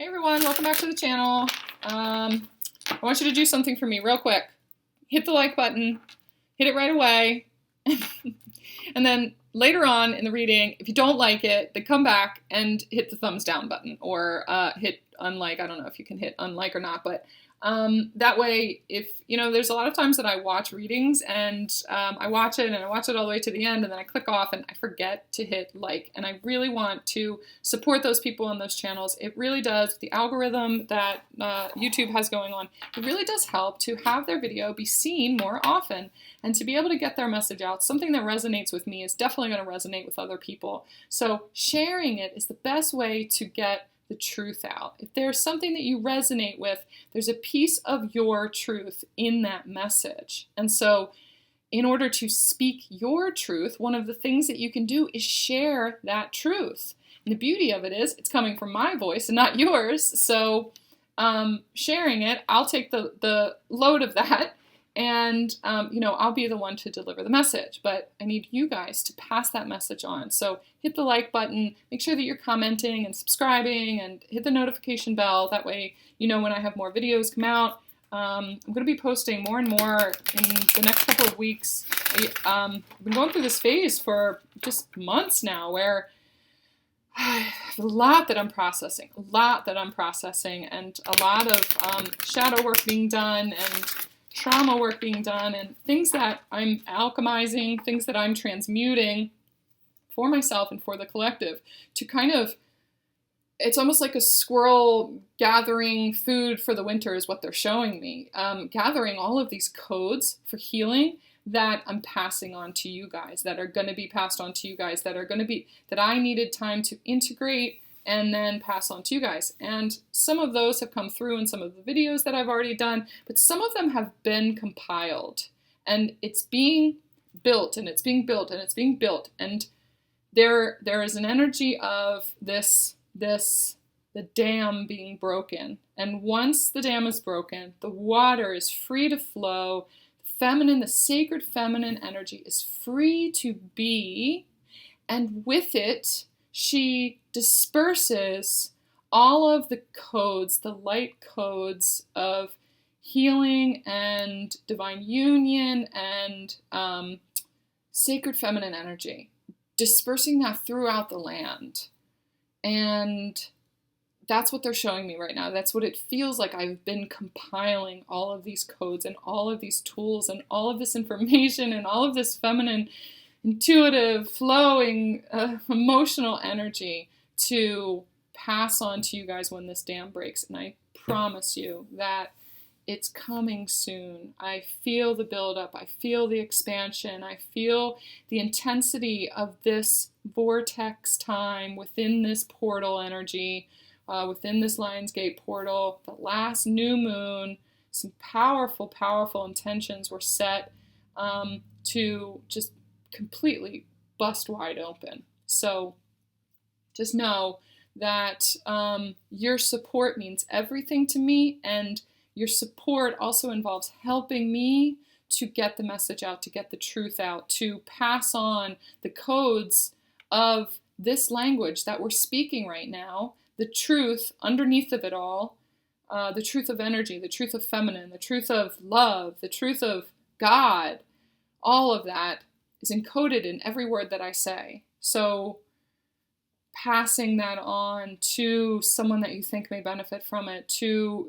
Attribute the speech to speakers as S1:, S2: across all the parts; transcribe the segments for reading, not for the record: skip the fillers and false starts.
S1: Hey everyone, welcome back to the channel. I want you to do something for me real quick. Hit the like button, hit it right away, and then later on in the reading, if you don't like it, then come back and hit the thumbs down button or hit unlike. I don't know if you can hit unlike or not, but that way, if, there's a lot of times that I watch readings and I watch it all the way to the end and then I click off and I forget to hit like, and I really want to support those people on those channels. It really does. The algorithm that YouTube has going on, it really does help to have their video be seen more often and to be able to get their message out. Something that resonates with me is definitely going to resonate with other people. So sharing it is the best way to get the truth out. If there's something that you resonate with, there's a piece of your truth in that message. And so in order to speak your truth, one of the things that you can do is share that truth. And the beauty of it is it's coming from my voice and not yours. So sharing it, I'll take the load of that. And, I'll be the one to deliver the message, but I need you guys to pass that message on. So hit the like button, make sure that you're commenting and subscribing and hit the notification bell. That way, when I have more videos come out. I'm going to be posting more and more in the next couple of weeks. I've been going through this phase for just months now where I have a lot that I'm processing, and a lot of shadow work being done and trauma work being done and things that I'm alchemizing, things that I'm transmuting for myself and for the collective to kind of, it's almost like a squirrel gathering food for the winter is what they're showing me. Gathering all of these codes for healing that I'm passing on to you guys, that are going to be passed on to you guys, that I needed time to integrate and then pass on to you guys. And some of those have come through in some of the videos that I've already done, but some of them have been compiled. And it's being built, and it's being built, and it's being built. And there is an energy of the dam being broken. And once the dam is broken, the water is free to flow. The sacred feminine energy is free to be, and with it, she disperses all of the codes, the light codes of healing and divine union and sacred feminine energy, dispersing that throughout the land. And that's what they're showing me right now. That's what it feels like. I've been compiling all of these codes and all of these tools and all of this information and all of this feminine, intuitive, flowing, emotional energy to pass on to you guys when this dam breaks. And I promise you that it's coming soon. I feel the buildup. I feel the expansion. I feel the intensity of this vortex time within this portal energy, within this Lionsgate portal. The last new moon, some powerful, powerful intentions were set to just completely bust wide open. So just know that your support means everything to me, and your support also involves helping me to get the message out, to get the truth out, to pass on the codes of this language that we're speaking right now, the truth underneath of it all, the truth of energy, the truth of feminine, the truth of love, the truth of God. All of that is encoded in every word that I say. So passing that on to someone that you think may benefit from it, to,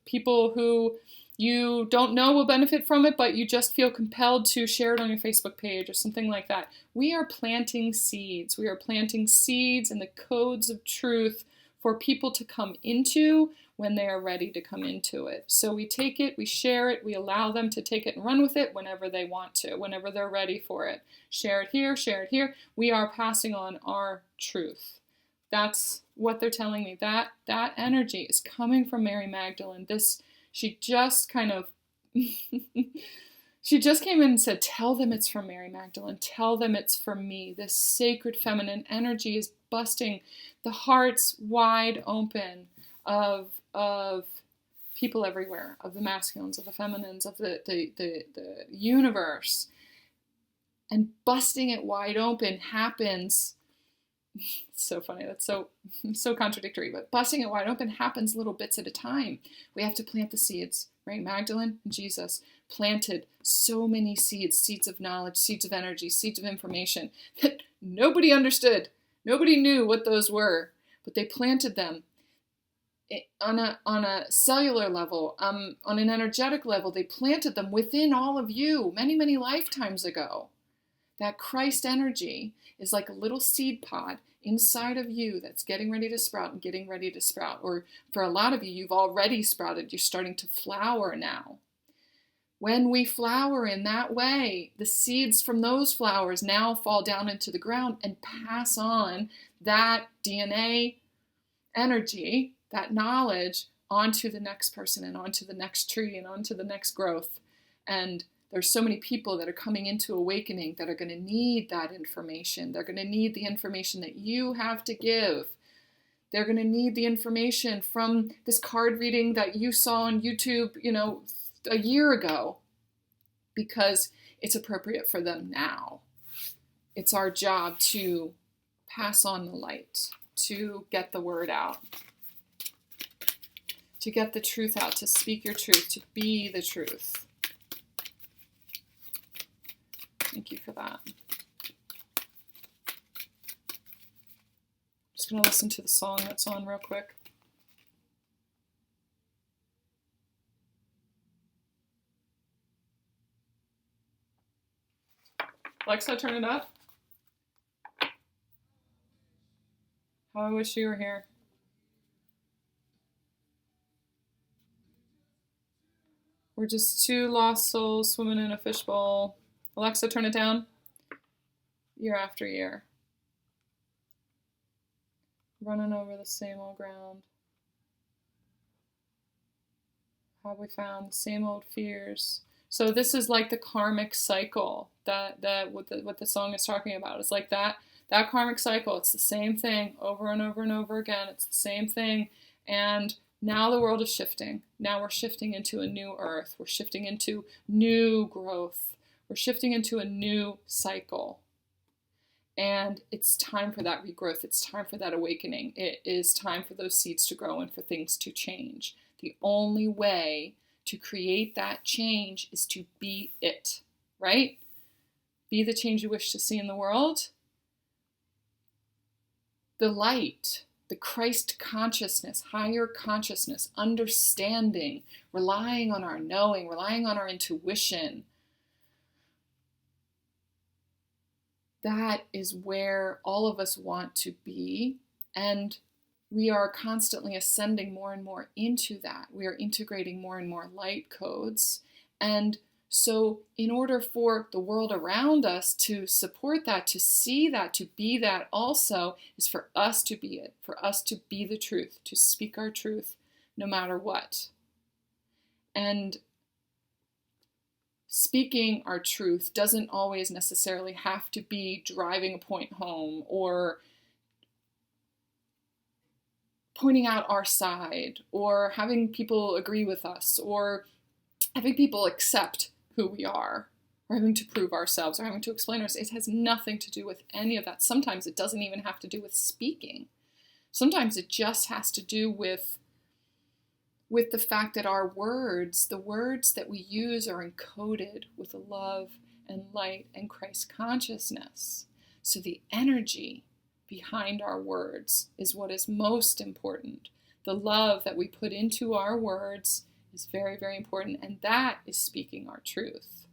S1: people who you don't know will benefit from it, but you just feel compelled to share it on your Facebook page or something like that. We are planting seeds. We are planting seeds in the codes of truth for people to come into when they are ready to come into it. So we take it, we share it, we allow them to take it and run with it whenever they want to, whenever they're ready for it. Share it here, share it here. We are passing on our truth. That's what they're telling me. That energy is coming from Mary Magdalene. She just kind of, she just came in and said, tell them it's from Mary Magdalene. Tell them it's from me. This sacred feminine energy is busting the hearts wide open of people everywhere, of the masculines, of the feminines, of the universe. And busting it wide open happens so funny. That's so contradictory. But busting it wide open happens little bits at a time. We have to plant the seeds, right? Magdalene and Jesus planted so many seeds, seeds of knowledge, seeds of energy, seeds of information that nobody understood. Nobody knew what those were, but they planted them on a cellular level, on an energetic level. They planted them within all of you many, many lifetimes ago. That Christ energy is like a little seed pod inside of you that's getting ready to sprout and getting ready to sprout. Or for a lot of you, you've already sprouted. You're starting to flower now. When we flower in that way, the seeds from those flowers now fall down into the ground and pass on that DNA energy, that knowledge, onto the next person and onto the next tree and onto the next growth. And there's so many people that are coming into awakening that are going to need that information. They're going to need the information that you have to give. They're going to need the information from this card reading that you saw on YouTube, a year ago, because it's appropriate for them now. It's our job to pass on the light, to get the word out, to get the truth out, to speak your truth, to be the truth. Thank you for that. Just going to listen to the song that's on real quick. Alexa, turn it up. How I wish you were here. We're just two lost souls swimming in a fishbowl. Alexa, turn it down. Year after year. Running over the same old ground. Have we found the same old fears? So this is like the karmic cycle that what the song is talking about. It's like that karmic cycle. It's the same thing over and over and over again. It's the same thing. And now the world is shifting. Now we're shifting into a new earth. We're shifting into new growth. We're shifting into a new cycle. And it's time for that regrowth. It's time for that awakening. It is time for those seeds to grow and for things to change. The only way to create that change is to be it, right? Be the change you wish to see in the world. The light, the Christ consciousness, higher consciousness, understanding, relying on our knowing, relying on our intuition. That is where all of us want to be, and we are constantly ascending more and more into that. We are integrating more and more light codes. And so in order for the world around us to support that, to see that, to be that also, is for us to be it, for us to be the truth, to speak our truth no matter what. And speaking our truth doesn't always necessarily have to be driving a point home or pointing out our side or having people agree with us or having people accept who we are or having to prove ourselves or having to explain ourselves. It has nothing to do with any of that. Sometimes it doesn't even have to do with speaking. Sometimes it just has to do with the fact that our words, the words that we use, are encoded with love and light and Christ consciousness. So the energy behind our words is what is most important. The love that we put into our words is very, very important, and that is speaking our truth.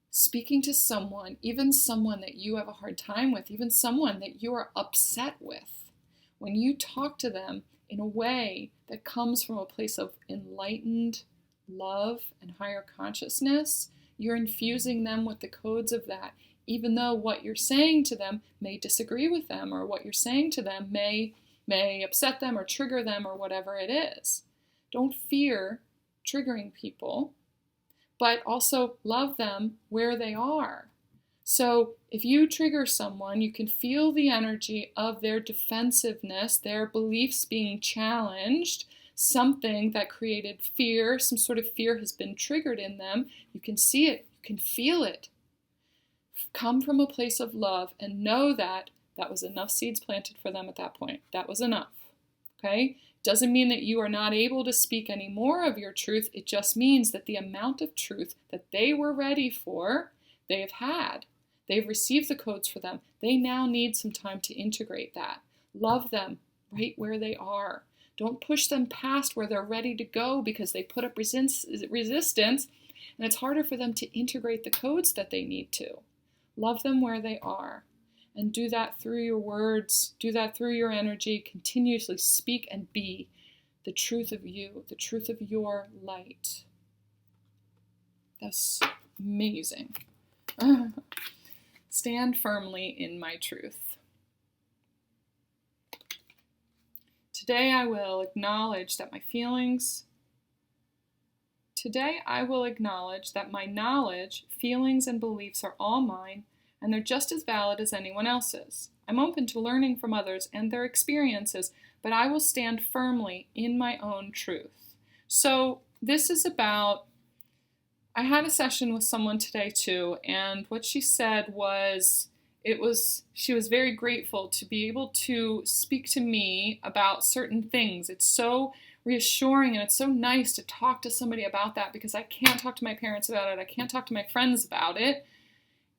S1: Speaking to someone, even someone that you have a hard time with, even someone that you are upset with, when you talk to them in a way that comes from a place of enlightened love and higher consciousness, you're infusing them with the codes of that, even though what you're saying to them may disagree with them, or what you're saying to them may upset them or trigger them or whatever it is. Don't fear triggering people, but also love them where they are. So if you trigger someone, you can feel the energy of their defensiveness, their beliefs being challenged, something that created fear, some sort of fear has been triggered in them. You can see it, you can feel it. Come from a place of love and know that That was enough seeds planted for them at that point. That was enough. Okay? Doesn't mean that you are not able to speak any more of your truth. It just means that the amount of truth that they were ready for, they have had. They've received the codes for them. They now need some time to integrate that. Love them right where they are. Don't push them past where they're ready to go because they put up resistance, and it's harder for them to integrate the codes that they need to. Love them where they are. And do that through your words, do that through your energy. Continuously speak and be the truth of you, the truth of your light. That's amazing. Stand firmly in my truth. Today I will acknowledge that my feelings, today I will acknowledge that my knowledge, feelings, and beliefs are all mine, and they're just as valid as anyone else's. I'm open to learning from others and their experiences, but I will stand firmly in my own truth. So this is about, I had a session with someone today too, and what she said was, she was very grateful to be able to speak to me about certain things. It's so reassuring and it's so nice to talk to somebody about that because I can't talk to my parents about it. I can't talk to my friends about it.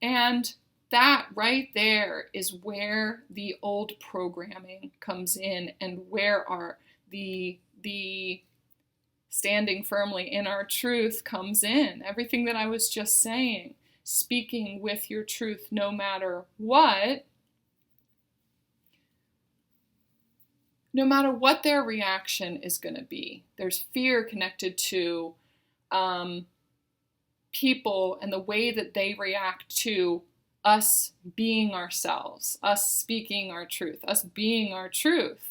S1: And that right there is where the old programming comes in and where the standing firmly in our truth comes in. Everything that I was just saying, speaking with your truth no matter what, their reaction is going to be. There's fear connected to people and the way that they react to us being ourselves, us speaking our truth, us being our truth.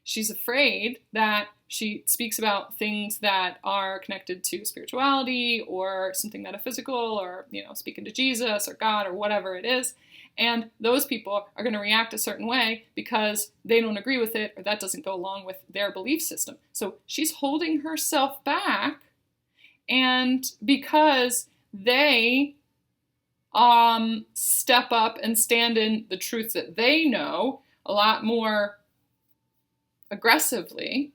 S1: She's afraid that she speaks about things that are connected to spirituality or something metaphysical or, speaking to Jesus or God or whatever it is. And those people are going to react a certain way because they don't agree with it or that doesn't go along with their belief system. So she's holding herself back, and because they step up and stand in the truth that they know a lot more aggressively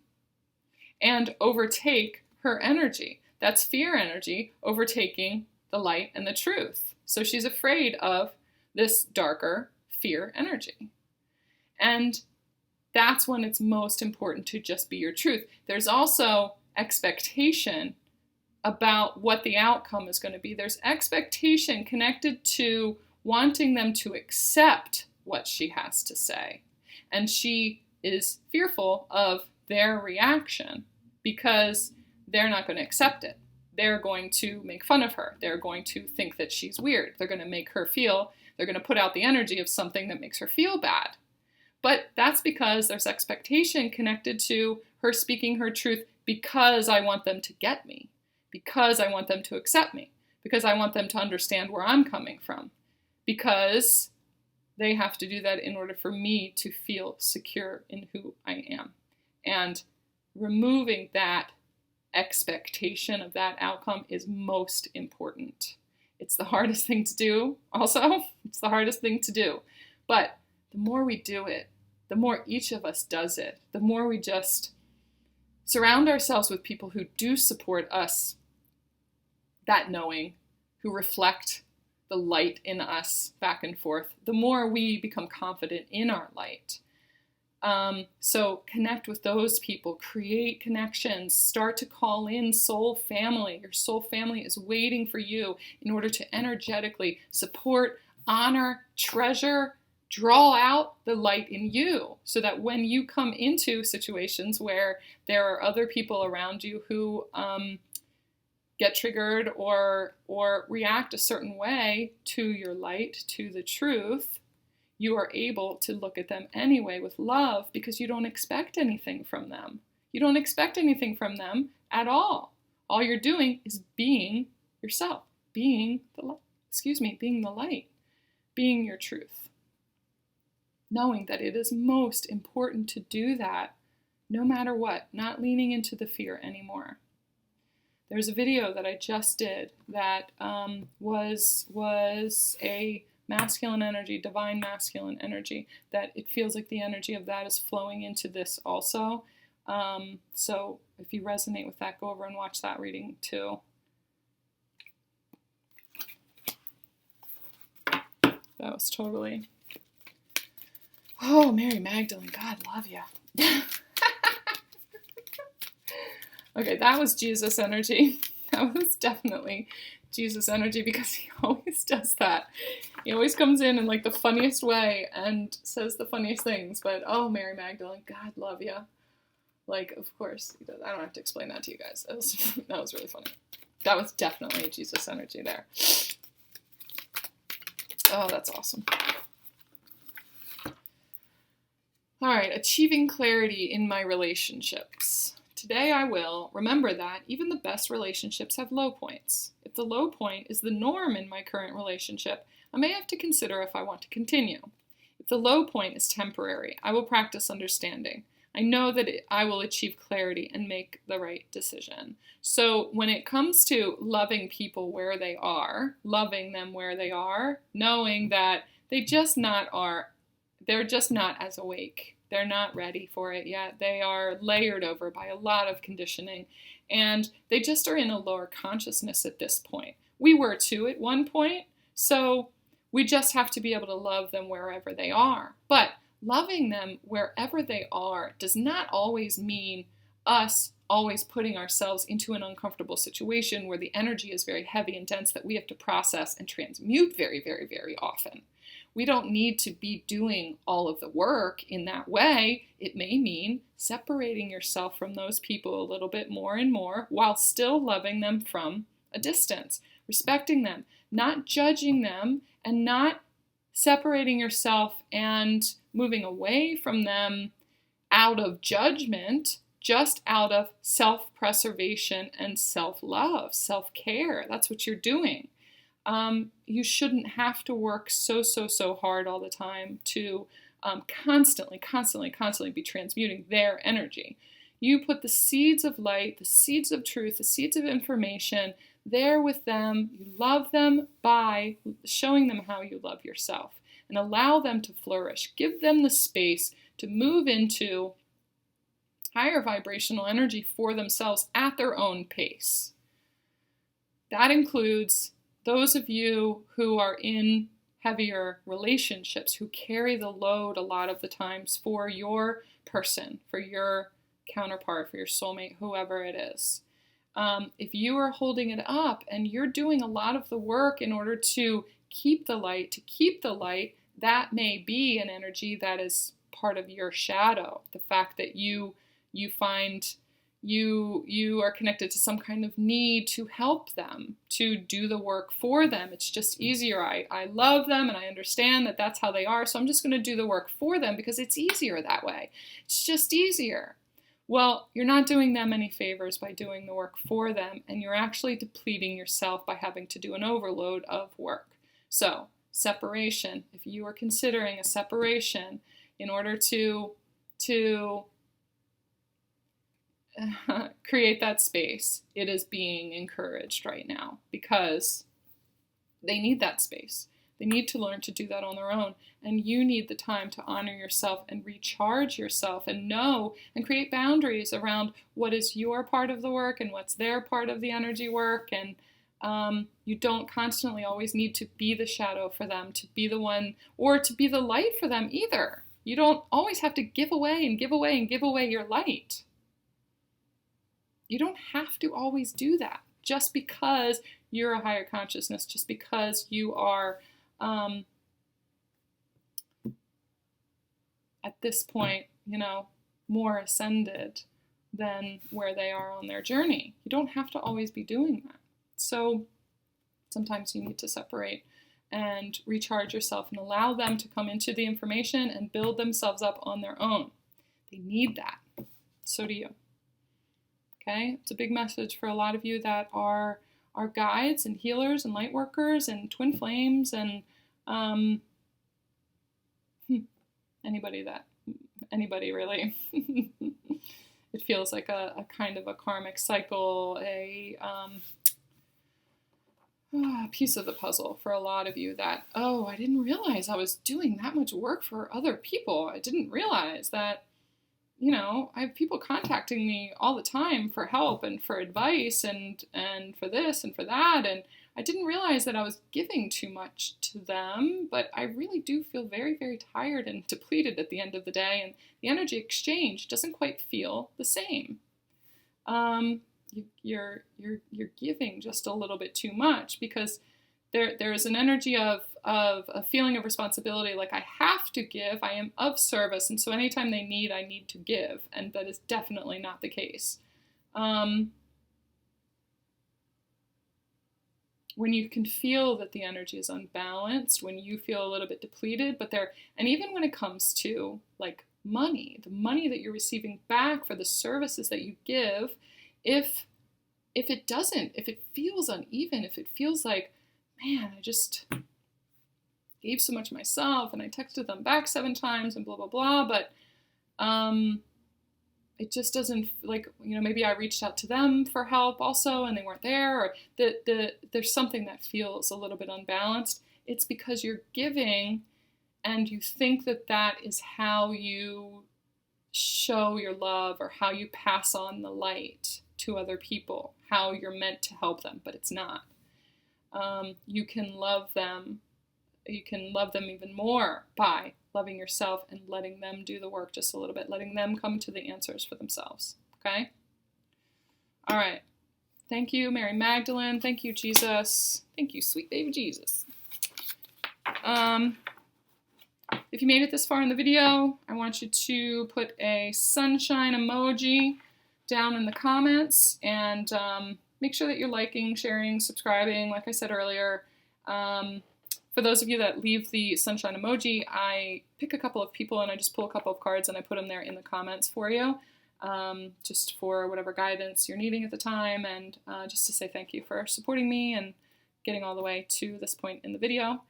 S1: and overtake her energy. That's fear energy overtaking the light and the truth. So she's afraid of this darker fear energy. And that's when it's most important to just be your truth. There's also expectation about what the outcome is going to be. There's expectation connected to wanting them to accept what she has to say. And she is fearful of their reaction because they're not going to accept it. They're going to make fun of her. They're going to think that she's weird. They're going to make her they're going to put out the energy of something that makes her feel bad. But that's because there's expectation connected to her speaking her truth because I want them to get me. Because I want them to accept me, because I want them to understand where I'm coming from, because they have to do that in order for me to feel secure in who I am. And removing that expectation of that outcome is most important. It's the hardest thing to do also. It's the hardest thing to do. But the more we do it, the more each of us does it, the more we just surround ourselves with people who do support us, that knowing, who reflect the light in us back and forth, the more we become confident in our light. So connect with those people, create connections, start to call in soul family. Your soul family is waiting for you in order to energetically support, honor, treasure, draw out the light in you so that when you come into situations where there are other people around you who get triggered or react a certain way to your light, to the truth, you are able to look at them anyway with love because you don't expect anything from them. You don't expect anything from them at all. All you're doing is being yourself, being the light, being your truth. Knowing that it is most important to do that no matter what, not leaning into the fear anymore. There's a video that I just did that was a masculine energy, divine masculine energy, that it feels like the energy of that is flowing into this also. So if you resonate with that, go over and watch that reading too. That was totally... Oh, Mary Magdalene, God love you. Okay, that was Jesus energy. That was definitely Jesus energy, because he always does that. He always comes in like the funniest way and says the funniest things. But oh, Mary Magdalene, God love you. Like, of course he does. I don't have to explain that to you guys. That was really funny. That was definitely Jesus energy there. Oh, that's awesome. All right, achieving clarity in my relationships. Today I will remember that even the best relationships have low points. If the low point is the norm in my current relationship, I may have to consider if I want to continue. If the low point is temporary, I will practice understanding. I know that I will achieve clarity and make the right decision. So when it comes to loving people where they are, loving them where they are, knowing that they're just not as awake. They're not ready for it yet. They are layered over by a lot of conditioning, and they just are in a lower consciousness at this point. We were too at one point, so we just have to be able to love them wherever they are. But loving them wherever they are does not always mean us always putting ourselves into an uncomfortable situation where the energy is very heavy and dense that we have to process and transmute very, very, very often. We don't need to be doing all of the work in that way. It may mean separating yourself from those people a little bit more and more while still loving them from a distance, respecting them, not judging them, and not separating yourself and moving away from them out of judgment, just out of self-preservation and self-love, self-care. That's what you're doing. You shouldn't have to work so hard all the time to constantly be transmuting their energy. You put the seeds of light, the seeds of truth, the seeds of information there with them. You love them by showing them how you love yourself and allow them to flourish. Give them the space to move into higher vibrational energy for themselves at their own pace. That includes those of you who are in heavier relationships, who carry the load a lot of the times for your person, for your counterpart, for your soulmate, whoever it is. If you are holding it up and you're doing a lot of the work in order to keep the light, that may be an energy that is part of your shadow. The fact that you find you are connected to some kind of need to help them, to do the work for them. It's just easier. I love them and I understand that that's how they are, so I'm just going to do the work for them because it's easier that way. It's just easier. Well, you're not doing them any favors by doing the work for them, and you're actually depleting yourself by having to do an overload of work. So, separation. If you are considering a separation in order to create that space, it is being encouraged right now because they need that space. They need to learn to do that on their own, and you need the time to honor yourself and recharge yourself and know and create boundaries around what is your part of the work and what's their part of the energy work. And you don't constantly always need to be the shadow for them, to be the one, or to be the light for them either. You don't always have to give away your light. You don't have to always do that just because you're a higher consciousness, just because you are at this point, more ascended than where they are on their journey. You don't have to always be doing that. So sometimes you need to separate and recharge yourself and allow them to come into the information and build themselves up on their own. They need that. So do you. Okay? It's a big message for a lot of you that are guides and healers and light workers and twin flames and anybody really. It feels like a kind of a karmic cycle, piece of the puzzle for a lot of you that, oh, I didn't realize I was doing that much work for other people. I didn't realize that, you know, I have people contacting me all the time for help and for advice and for this and for that. And I didn't realize that I was giving too much to them, but I really do feel very, very tired and depleted at the end of the day. And the energy exchange doesn't quite feel the same. You're giving just a little bit too much because there is an energy of a feeling of responsibility, like I have to give, I am of service, and so anytime they need, I need to give, and that is definitely not the case. When you can feel that the energy is unbalanced, when you feel a little bit depleted, and even when it comes to like money, the money that you're receiving back for the services that you give, if it feels uneven, if it feels like, man, I just gave so much myself and I texted them back 7 times and blah, blah, blah, but it just doesn't, like, you know, maybe I reached out to them for help also and they weren't there, or there's something that feels a little bit unbalanced. It's because you're giving and you think that that is how you show your love or how you pass on the light to other people, how you're meant to help them, but it's not. You can love them. You can love them even more by loving yourself and letting them do the work just a little bit, letting them come to the answers for themselves. Okay? All right. Thank you, Mary Magdalene. Thank you, Jesus. Thank you, sweet baby Jesus. If you made it this far in the video, I want you to put a sunshine emoji down in the comments and make sure that you're liking, sharing, subscribing, like I said earlier. For those of you that leave the sunshine emoji, I pick a couple of people and I just pull a couple of cards and I put them there in the comments for you, just for whatever guidance you're needing at the time, and just to say thank you for supporting me and getting all the way to this point in the video.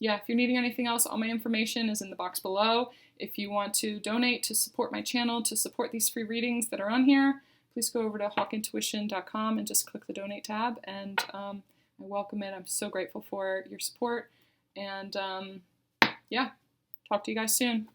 S1: Yeah, if you're needing anything else, all my information is in the box below. If you want to donate to support my channel, to support these free readings that are on here, please go over to hawkintuition.com and just click the donate tab, and I welcome it. I'm so grateful for your support, and yeah, talk to you guys soon.